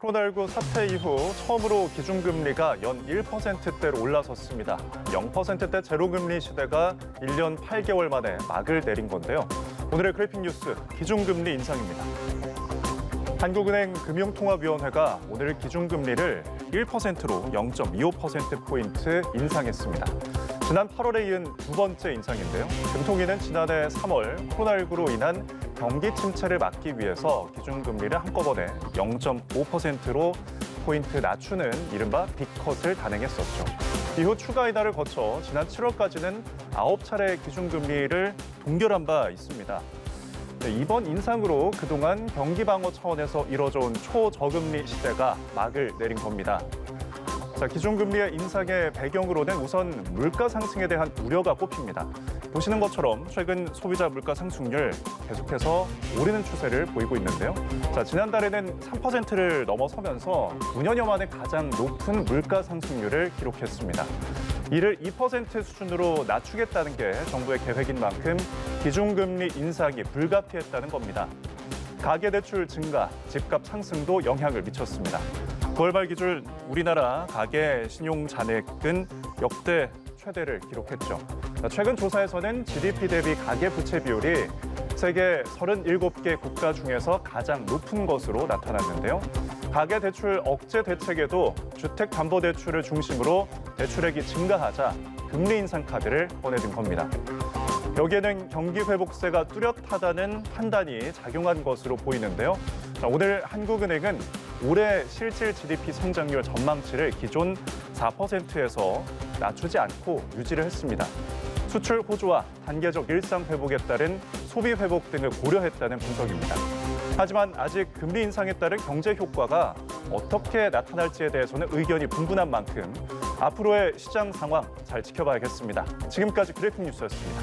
코로나19 사태 이후 처음으로 기준금리가 연 1%대로 올라섰습니다. 0%대 제로금리 시대가 1년 8개월 만에 막을 내린 건데요. 오늘의 그래픽 뉴스, 기준금리 인상입니다. 한국은행 금융통화위원회가 오늘 기준금리를 1%로 0.25%포인트 인상했습니다. 지난 8월에 이은 두 번째 인상인데요. 금통위는 지난해 3월 코로나19로 인한 경기 침체를 막기 위해서 기준금리를 한꺼번에 0.5%로 포인트 낮추는 이른바 빅컷을 단행했었죠. 이후 추가 인하를 거쳐 지난 7월까지는 9차례 기준금리를 동결한 바 있습니다. 이번 인상으로 그동안 경기 방어 차원에서 이뤄져온 초저금리 시대가 막을 내린 겁니다. 기준금리의 인상의 배경으로는 우선 물가 상승에 대한 우려가 꼽힙니다. 보시는 것처럼 최근 소비자 물가 상승률 계속해서 오르는 추세를 보이고 있는데요. 지난달에는 3%를 넘어서면서 9년여 만에 가장 높은 물가 상승률을 기록했습니다. 이를 2% 수준으로 낮추겠다는 게 정부의 계획인 만큼 기준금리 인상이 불가피했다는 겁니다. 가계대출 증가, 집값 상승도 영향을 미쳤습니다. 9월 말 기준 우리나라 가계 신용 잔액은 역대 최대를 기록했죠. 최근 조사에서는 GDP 대비 가계 부채 비율이 세계 37개 국가 중에서 가장 높은 것으로 나타났는데요. 가계 대출 억제 대책에도 주택담보대출을 중심으로 대출액이 증가하자 금리 인상 카드를 꺼내든 겁니다. 여기에는 경기 회복세가 뚜렷하다는 판단이 작용한 것으로 보이는데요. 오늘 한국은행은 올해 실질 GDP 성장률 전망치를 기존 4%에서 낮추지 않고 유지를 했습니다. 수출 호조와 단계적 일상 회복에 따른 소비 회복 등을 고려했다는 분석입니다. 하지만 아직 금리 인상에 따른 경제 효과가 어떻게 나타날지에 대해서는 의견이 분분한 만큼 앞으로의 시장 상황 잘 지켜봐야겠습니다. 지금까지 그래픽 뉴스였습니다.